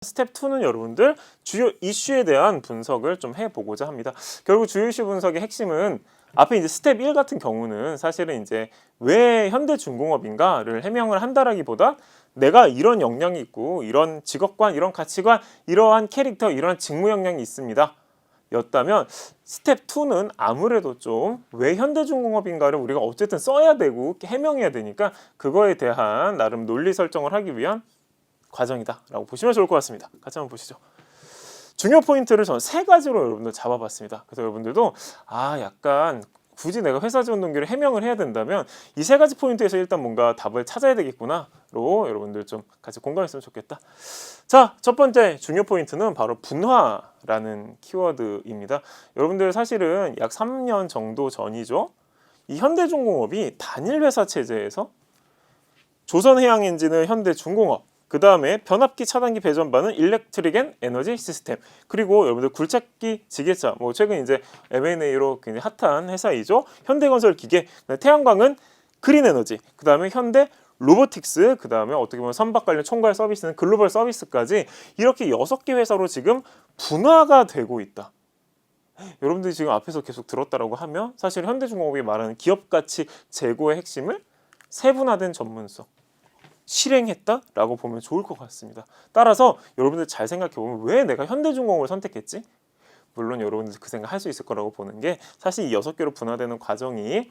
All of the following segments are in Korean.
스텝 2는 여러분들 주요 이슈에 대한 분석을 좀 해보고자 합니다. 결국 주요 이슈 분석의 핵심은 앞에 이제 스텝 1 같은 경우는 사실은 이제 왜 현대중공업인가를 해명을 한다라기보다 내가 이런 역량이 있고 이런 직업관, 이런 가치관, 이러한 캐릭터, 이러한 직무 역량이 있습니다. 였다면 스텝 2는 아무래도 좀 왜 현대중공업인가를 우리가 어쨌든 써야 되고 해명해야 되니까 그거에 대한 나름 논리 설정을 하기 위한 과정이다 라고 보시면 좋을 것 같습니다. 같이 한번 보시죠. 중요 포인트를 저는 3가지로 여러분들 잡아봤습니다. 그래서 여러분들도 약간 굳이 내가 회사 지원 동기를 해명을 해야 된다면 이 3가지 포인트에서 일단 뭔가 답을 찾아야 되겠구나로 여러분들 좀 같이 공감했으면 좋겠다. 자, 첫 번째 중요 포인트는 바로 분화라는 키워드입니다. 여러분들 사실은 약 3년 정도 전이죠. 이 현대중공업이 단일 회사 체제에서 조선해양엔진은 현대중공업, 그 다음에 변압기 차단기 배전반은 일렉트릭 앤 에너지 시스템, 그리고 여러분들 굴착기 지게차, 최근 이제 M&A로 굉장히 핫한 회사이죠. 현대건설 기계, 태양광은 그린에너지, 그 다음에 현대 로보틱스, 그 다음에 어떻게 보면 선박 관련 총괄 서비스는 글로벌 서비스까지 이렇게 6개 회사로 지금 분화가 되고 있다. 여러분들이 지금 앞에서 계속 들었다라고 하면 사실 현대중공업이 말하는 기업가치 제고의 핵심을 세분화된 전문성, 실행했다라고 보면 좋을 것 같습니다. 따라서 여러분들 잘 생각해보면 왜 내가 현대중공업을 선택했지? 물론 여러분들 그 생각 할 수 있을 거라고 보는 게 사실 이 6개로 분화되는 과정이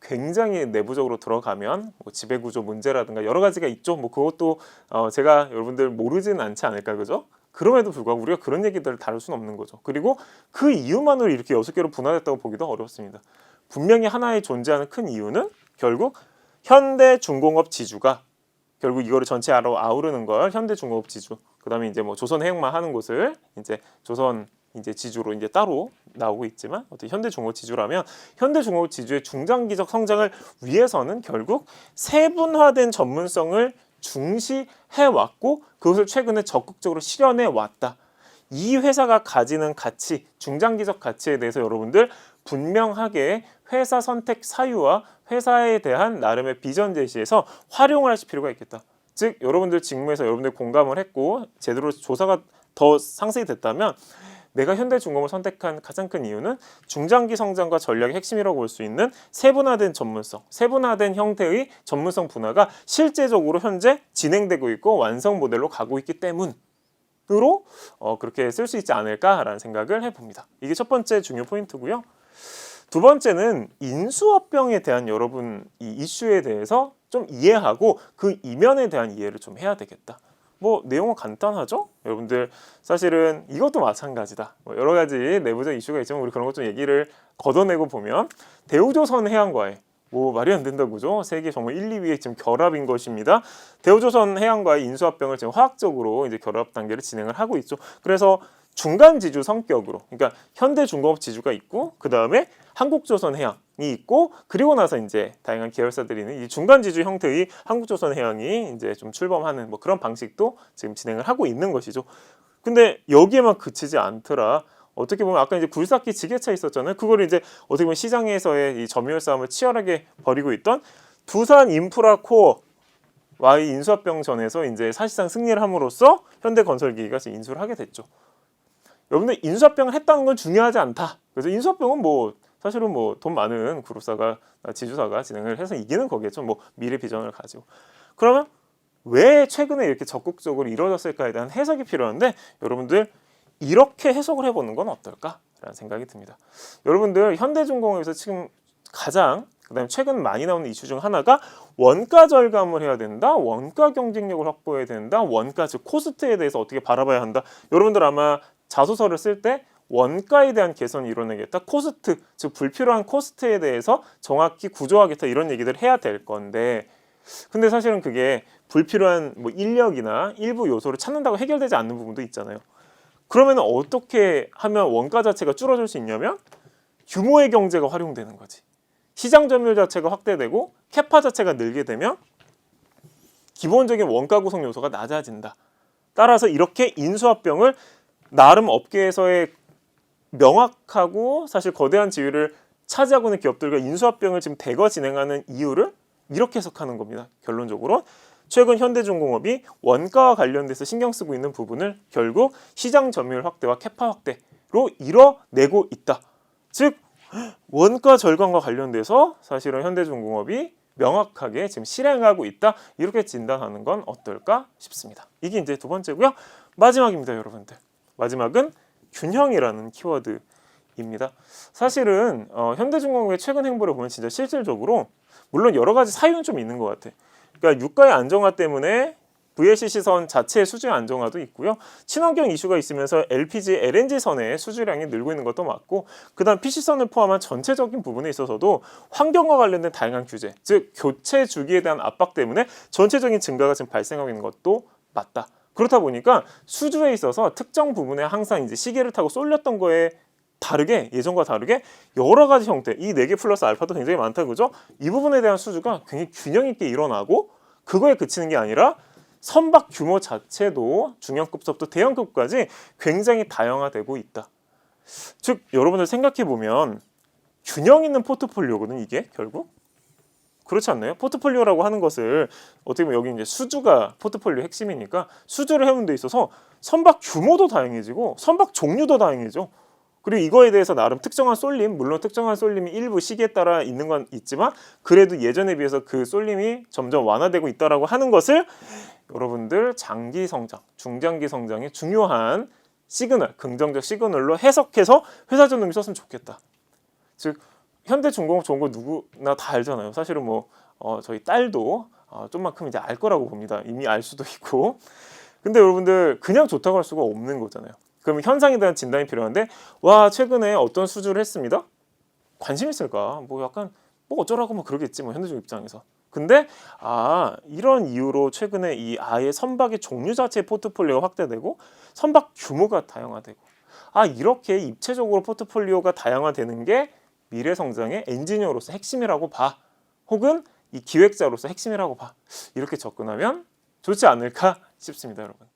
굉장히 내부적으로 들어가면 지배구조 문제라든가 여러 가지가 있죠. 그것도 제가 여러분들 모르지는 않지 않을까, 그죠? 그럼에도 불구하고 우리가 그런 얘기들을 다룰 수는 없는 거죠. 그리고 그 이유만으로 이렇게 6개로 분화됐다고 보기도 어렵습니다. 분명히 하나의 존재하는 큰 이유는 결국 현대중공업 지주가 결국 이거를 전체 아우르는 걸 현대중공업 지주, 그 다음에 이제 조선해양만 하는 곳을 이제 조선 이제 지주로 이제 따로 나오고 있지만 어떻게 현대중공업 지주라면 현대중공업 지주의 중장기적 성장을 위해서는 결국 세분화된 전문성을 중시해 왔고 그것을 최근에 적극적으로 실현해 왔다. 이 회사가 가지는 가치, 중장기적 가치에 대해서 여러분들 분명하게 회사 선택 사유와 회사에 대한 나름의 비전 제시에서 활용을 하실 필요가 있겠다. 즉 여러분들 직무에서 여러분들 공감을 했고 제대로 조사가 더 상세히 됐다면 내가 현대중공업을 선택한 가장 큰 이유는 중장기 성장과 전략의 핵심이라고 볼 수 있는 세분화된 전문성, 세분화된 형태의 전문성 분화가 실제적으로 현재 진행되고 있고 완성 모델로 가고 있기 때문으로 그렇게 쓸 수 있지 않을까라는 생각을 해봅니다. 이게 첫 번째 중요 포인트고요. 두 번째는 인수합병에 대한 여러분 이 이슈에 대해서 좀 이해하고 그 이면에 대한 이해를 좀 해야 되겠다. 내용은 간단하죠? 여러분들 사실은 이것도 마찬가지다. 여러 가지 내부적 이슈가 있지만 우리 그런 것 좀 얘기를 걷어내고 보면 대우조선해양과의 말이 안 된다 그죠? 세계 정말 1, 2위의 지금 결합인 것입니다. 대우조선해양과의 인수합병을 지금 화학적으로 이제 결합 단계를 진행을 하고 있죠. 그래서 중간 지주 성격으로, 그러니까 현대중공업 지주가 있고 그 다음에 한국조선해양이 있고 그리고 나서 이제 다양한 계열사들이 있는 이 중간 지주 형태의 한국조선해양이 이제 좀 출범하는 그런 방식도 지금 진행을 하고 있는 것이죠. 근데 여기에만 그치지 않더라. 어떻게 보면 아까 이제 굴삭기 지게차 있었잖아요. 그걸 이제 어떻게 보면 시장에서의 이 점유율 싸움을 치열하게 벌이고 있던 두산 인프라코어와의 인수합병 전에서 이제 사실상 승리를 함으로써 현대건설기기가 인수를 하게 됐죠. 여러분들 인수합병을 했다는 건 중요하지 않다. 그래서 인수합병은 사실은 돈 많은 그룹사가 지주사가 진행을 해서 이기는 거겠죠. 미래 비전을 가지고. 그러면 왜 최근에 이렇게 적극적으로 이루어졌을까에 대한 해석이 필요한데 여러분들 이렇게 해석을 해보는 건 어떨까라는 생각이 듭니다. 여러분들 현대중공업에서 지금 가장 그다음에 최근 많이 나오는 이슈 중 하나가 원가 절감을 해야 된다. 원가 경쟁력을 확보해야 된다. 원가 즉 코스트에 대해서 어떻게 바라봐야 한다. 여러분들 아마 자소서를 쓸 때 원가에 대한 개선을 이뤄내겠다. 코스트, 즉 불필요한 코스트에 대해서 정확히 구조하겠다. 이런 얘기들을 해야 될 건데 근데 사실은 그게 불필요한 인력이나 일부 요소를 찾는다고 해결되지 않는 부분도 있잖아요. 그러면 어떻게 하면 원가 자체가 줄어들 수 있냐면 규모의 경제가 활용되는 거지. 시장 점유율 자체가 확대되고 캐파 자체가 늘게 되면 기본적인 원가 구성 요소가 낮아진다. 따라서 이렇게 인수합병을 나름 업계에서의 명확하고 사실 거대한 지위를 차지하고 있는 기업들과 인수합병을 지금 대거 진행하는 이유를 이렇게 해석하는 겁니다. 결론적으로 최근 현대중공업이 원가와 관련돼서 신경 쓰고 있는 부분을 결국 시장 점유율 확대와 캐파 확대로 이뤄내고 있다. 즉 원가 절감과 관련돼서 사실은 현대중공업이 명확하게 지금 실행하고 있다. 이렇게 진단하는 건 어떨까 싶습니다. 이게 이제 두 번째고요. 마지막입니다, 여러분들. 마지막은 균형이라는 키워드입니다. 사실은 현대중공업의 최근 행보를 보면 진짜 실질적으로 물론 여러 가지 사유는 좀 있는 것 같아. 그러니까 유가의 안정화 때문에 VLCC선 자체의 수주의 안정화도 있고요. 친환경 이슈가 있으면서 LPG, LNG선의 수주량이 늘고 있는 것도 맞고, 그다음 PC선을 포함한 전체적인 부분에 있어서도 환경과 관련된 다양한 규제, 즉 교체 주기에 대한 압박 때문에 전체적인 증가가 지금 발생하고 있는 것도 맞다. 그렇다 보니까 수주에 있어서 특정 부분에 항상 이제 시계를 타고 쏠렸던 거에 다르게, 예전과 다르게 여러 가지 형태, 이 4개 플러스 알파도 굉장히 많다, 그죠? 이 부분에 대한 수주가 굉장히 균형 있게 일어나고, 그거에 그치는 게 아니라 선박 규모 자체도 중형급부터 대형급까지 굉장히 다양화되고 있다. 즉 여러분들 생각해 보면 균형 있는 포트폴리오거든, 이게 결국. 그렇지 않나요? 포트폴리오라고 하는 것을 어떻게 보면 여기 이제 수주가 포트폴리오 핵심이니까 수주를 해오는 데 있어서 선박 규모도 다양해지고 선박 종류도 다양해져. 그리고 이거에 대해서 나름 특정한 쏠림, 물론 특정한 쏠림이 일부 시기에 따라 있는 건 있지만 그래도 예전에 비해서 그 쏠림이 점점 완화되고 있다라고 하는 것을 여러분들 장기 성장, 중장기 성장의 중요한 시그널, 긍정적 시그널로 해석해서 회사 전용이 썼으면 좋겠다. 즉 현대중공업 좋은 거 누구나 다 알잖아요. 사실은 뭐 저희 딸도 좀만 크면 이제 알 거라고 봅니다. 이미 알 수도 있고. 근데 여러분들 그냥 좋다고 할 수가 없는 거잖아요. 그러면 현상에 대한 진단이 필요한데, 와 최근에 어떤 수주를 했습니다. 관심 있을까? 뭐 약간 뭐 어쩌라고 뭐 그러겠지, 뭐 현대중 입장에서. 근데 이런 이유로 최근에 이 아예 선박의 종류 자체의 포트폴리오가 확대되고 선박 규모가 다양화되고, 이렇게 입체적으로 포트폴리오가 다양화되는 게 미래 성장의 엔지니어로서 핵심이라고 봐. 혹은 이 기획자로서 핵심이라고 봐. 이렇게 접근하면 좋지 않을까 싶습니다, 여러분.